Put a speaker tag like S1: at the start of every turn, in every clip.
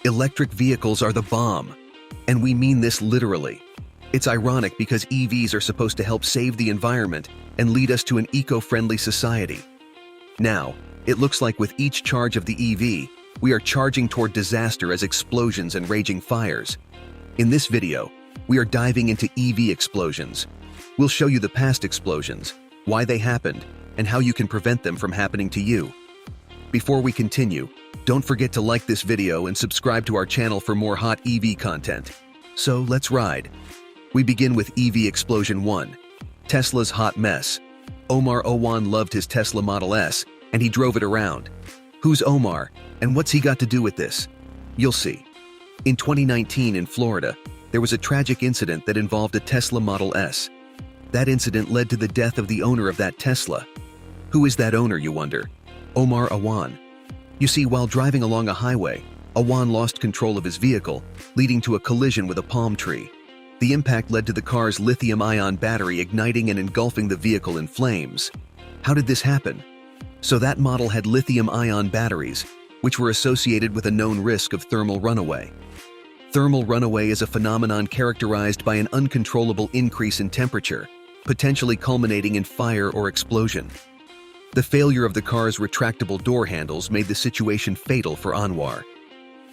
S1: Electric vehicles are the bomb, and we mean this literally. It's ironic because EVs are supposed to help save the environment and lead us to an eco-friendly society. Now, it looks like with each charge of the EV, we are charging toward disaster as explosions and raging fires. In this video, we are diving into EV explosions. We'll show you the past explosions, why they happened, and how you can prevent them from happening to you. Before we continue, don't forget to like this video and subscribe to our channel for more hot EV content. So let's ride. We begin with EV Explosion 1, Tesla's hot mess. Omar Awan loved his Tesla Model S, and he drove it around. Who's Omar, and what's he got to do with this? You'll see. In 2019 in Florida, there was a tragic incident that involved a Tesla Model S. That incident led to the death of the owner of that Tesla. Who is that owner, you wonder? Omar Awan. You see, while driving along a highway, Awan lost control of his vehicle, leading to a collision with a palm tree. The impact led to the car's lithium-ion battery igniting and engulfing the vehicle in flames. How did this happen? So that model had lithium-ion batteries, which were associated with a known risk of thermal runaway. Thermal runaway is a phenomenon characterized by an uncontrollable increase in temperature, potentially culminating in fire or explosion. The failure of the car's retractable door handles made the situation fatal for Anwar.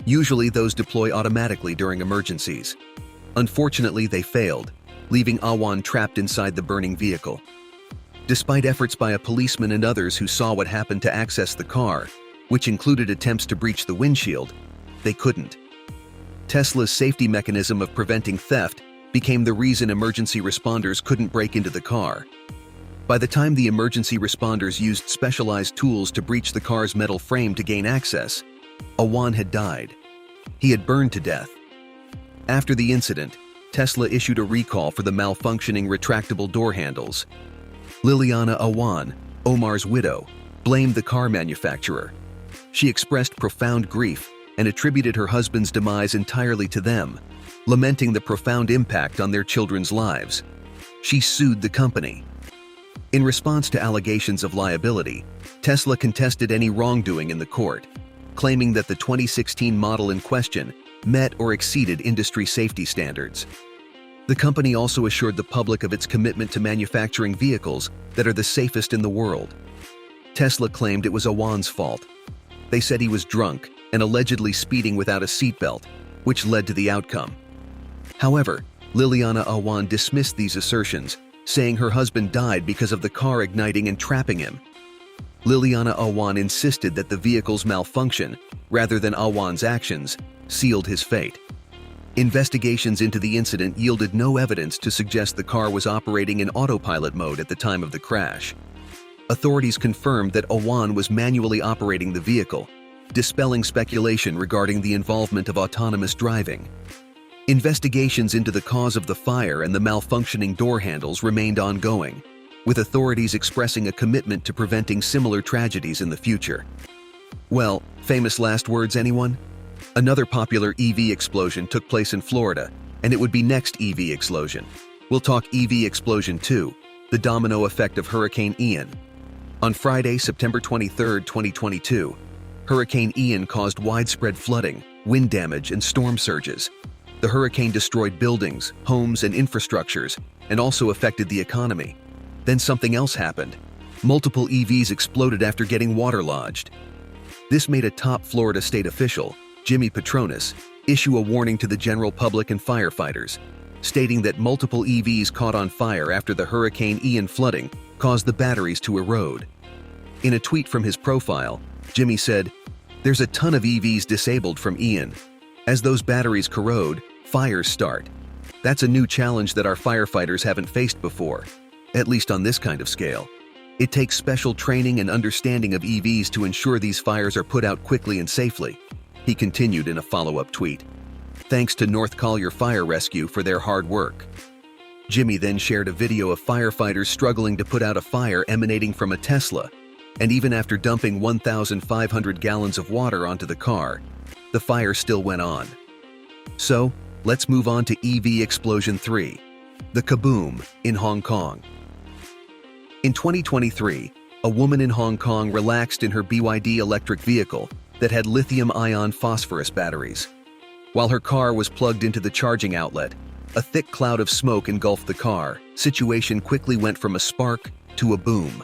S1: Usually those deploy automatically during emergencies. Unfortunately, they failed, leaving Awan trapped inside the burning vehicle. Despite efforts by a policeman and others who saw what happened to access the car, which included attempts to breach the windshield, they couldn't. Tesla's safety mechanism of preventing theft became the reason emergency responders couldn't break into the car. By the time the emergency responders used specialized tools to breach the car's metal frame to gain access, Awan had died. He had burned to death. After the incident, Tesla issued a recall for the malfunctioning retractable door handles. Liliana Awan, Omar's widow, blamed the car manufacturer. She expressed profound grief and attributed her husband's demise entirely to them, lamenting the profound impact on their children's lives. She sued the company. In response to allegations of liability, Tesla contested any wrongdoing in the court, claiming that the 2016 model in question met or exceeded industry safety standards. The company also assured the public of its commitment to manufacturing vehicles that are the safest in the world. Tesla claimed it was Awan's fault. They said he was drunk and allegedly speeding without a seatbelt, which led to the outcome. However, Liliana Awan dismissed these assertions, saying her husband died because of the car igniting and trapping him. Liliana Awan insisted that the vehicle's malfunction, rather than Awan's actions, sealed his fate. Investigations into the incident yielded no evidence to suggest the car was operating in autopilot mode at the time of the crash. Authorities confirmed that Awan was manually operating the vehicle, dispelling speculation regarding the involvement of autonomous driving. Investigations into the cause of the fire and the malfunctioning door handles remained ongoing, with authorities expressing a commitment to preventing similar tragedies in the future. Well, famous last words, anyone? Another popular EV explosion took place in Florida, and it would be next EV explosion. We'll talk EV Explosion 2, the domino effect of Hurricane Ian. On Friday, September 23, 2022, Hurricane Ian caused widespread flooding, wind damage, and storm surges. The hurricane destroyed buildings, homes, and infrastructures, and also affected the economy. Then something else happened. Multiple EVs exploded after getting waterlogged. This made a top Florida state official, Jimmy Patronis, issue a warning to the general public and firefighters, stating that multiple EVs caught on fire after the Hurricane Ian flooding caused the batteries to erode. In a tweet from his profile, Jimmy said, "There's a ton of EVs disabled from Ian. As those batteries corrode, fires start. That's a new challenge that our firefighters haven't faced before, at least on this kind of scale. It takes special training and understanding of EVs to ensure these fires are put out quickly and safely." He continued in a follow-up tweet. Thanks to North Collier Fire Rescue for their hard work. Jimmy then shared a video of firefighters struggling to put out a fire emanating from a Tesla, and even after dumping 1,500 gallons of water onto the car, the fire still went on. So, let's move on to EV Explosion 3, the Kaboom in Hong Kong. In 2023, a woman in Hong Kong relaxed in her BYD electric vehicle that had lithium-ion phosphorus batteries. While her car was plugged into the charging outlet, a thick cloud of smoke engulfed the car. Situation quickly went from a spark to a boom.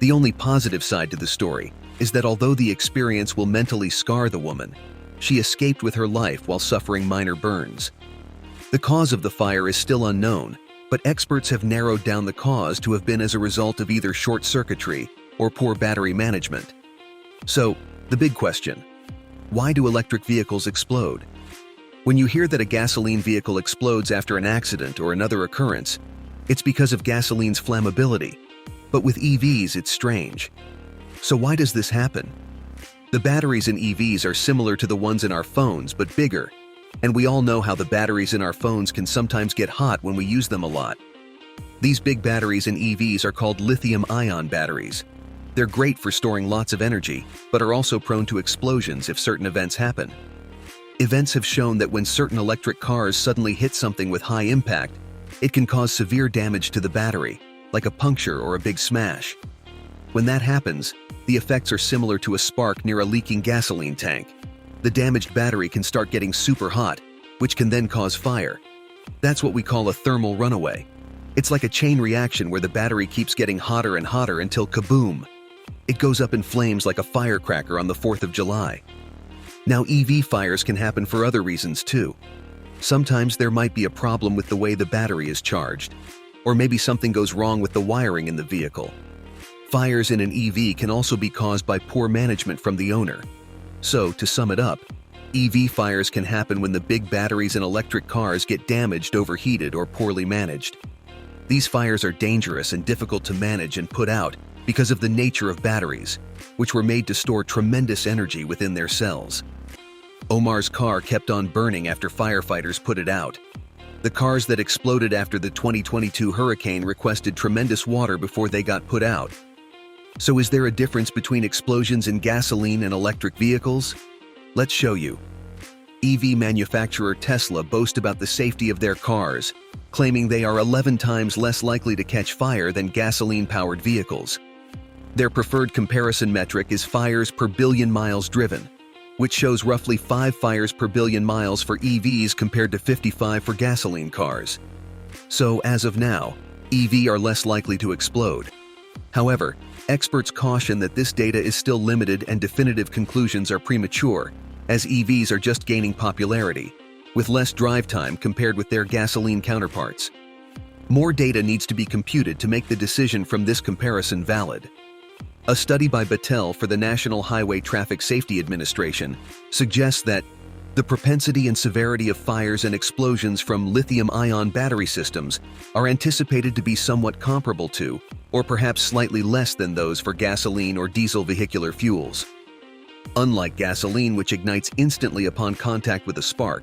S1: The only positive side to the story is that although the experience will mentally scar the woman, she escaped with her life while suffering minor burns. The cause of the fire is still unknown, but experts have narrowed down the cause to have been as a result of either short circuitry or poor battery management. So, the big question: why do electric vehicles explode? When you hear that a gasoline vehicle explodes after an accident or another occurrence, it's because of gasoline's flammability. But with EVs, it's strange. So why does this happen? The batteries in EVs are similar to the ones in our phones, but bigger. And we all know how the batteries in our phones can sometimes get hot when we use them a lot. These big batteries in EVs are called lithium-ion batteries. They're great for storing lots of energy, but are also prone to explosions if certain events happen. Events have shown that when certain electric cars suddenly hit something with high impact, it can cause severe damage to the battery, like a puncture or a big smash. When that happens, the effects are similar to a spark near a leaking gasoline tank. The damaged battery can start getting super hot, which can then cause fire. That's what we call a thermal runaway. It's like a chain reaction where the battery keeps getting hotter and hotter until kaboom! It goes up in flames like a firecracker on the 4th of July. Now, EV fires can happen for other reasons too. Sometimes there might be a problem with the way the battery is charged, or maybe something goes wrong with the wiring in the vehicle. Fires in an EV can also be caused by poor management from the owner. So, to sum it up, EV fires can happen when the big batteries in electric cars get damaged, overheated, or poorly managed. These fires are dangerous and difficult to manage and put out because of the nature of batteries, which were made to store tremendous energy within their cells. Omar's car kept on burning after firefighters put it out. The cars that exploded after the 2022 hurricane requested tremendous water before they got put out. So is there a difference between explosions in gasoline and electric vehicles? Let's show you. EV manufacturer Tesla boasts about the safety of their cars, claiming they are 11 times less likely to catch fire than gasoline-powered vehicles. Their preferred comparison metric is fires per billion miles driven, which shows roughly 5 fires per billion miles for EVs compared to 55 for gasoline cars. So, as of now, EV are less likely to explode. However, experts caution that this data is still limited and definitive conclusions are premature, as EVs are just gaining popularity, with less drive time compared with their gasoline counterparts. More data needs to be computed to make the decision from this comparison valid. A study by Battelle for the National Highway Traffic Safety Administration suggests that the propensity and severity of fires and explosions from lithium-ion battery systems are anticipated to be somewhat comparable to, or perhaps slightly less than those for gasoline or diesel vehicular fuels. Unlike gasoline, which ignites instantly upon contact with a spark,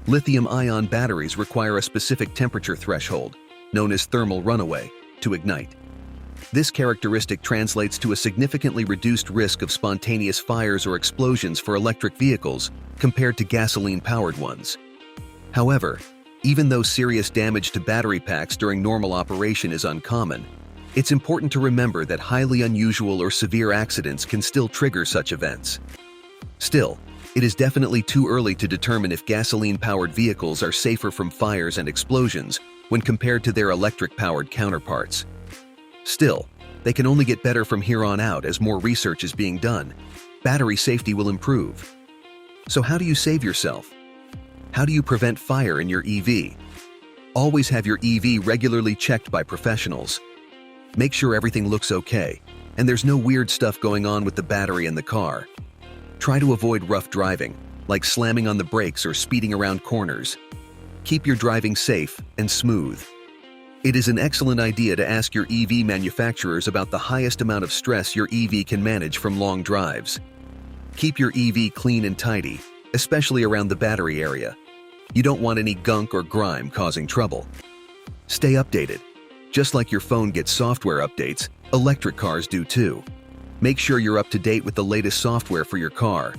S1: lithium-ion batteries require a specific temperature threshold, known as thermal runaway, to ignite. This characteristic translates to a significantly reduced risk of spontaneous fires or explosions for electric vehicles compared to gasoline-powered ones. However, even though serious damage to battery packs during normal operation is uncommon, it's important to remember that highly unusual or severe accidents can still trigger such events. Still, it is definitely too early to determine if gasoline-powered vehicles are safer from fires and explosions when compared to their electric-powered counterparts. Still, they can only get better from here on out as more research is being done. Battery safety will improve. So how do you save yourself? How do you prevent fire in your EV? Always have your EV regularly checked by professionals. Make sure everything looks okay, and there's no weird stuff going on with the battery in the car. Try to avoid rough driving, like slamming on the brakes or speeding around corners. Keep your driving safe and smooth. It is an excellent idea to ask your EV manufacturers about the highest amount of stress your EV can manage from long drives. Keep your EV clean and tidy, especially around the battery area. You don't want any gunk or grime causing trouble. Stay updated. Just like your phone gets software updates, electric cars do too. Make sure you're up to date with the latest software for your car.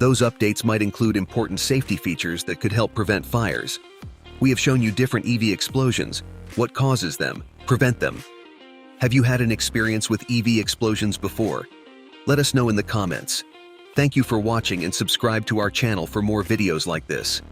S1: Those updates might include important safety features that could help prevent fires. We have shown you different EV explosions, what causes them, prevent them. Have you had an experience with EV explosions before? Let us know in the comments. Thank you for watching and subscribe to our channel for more videos like this.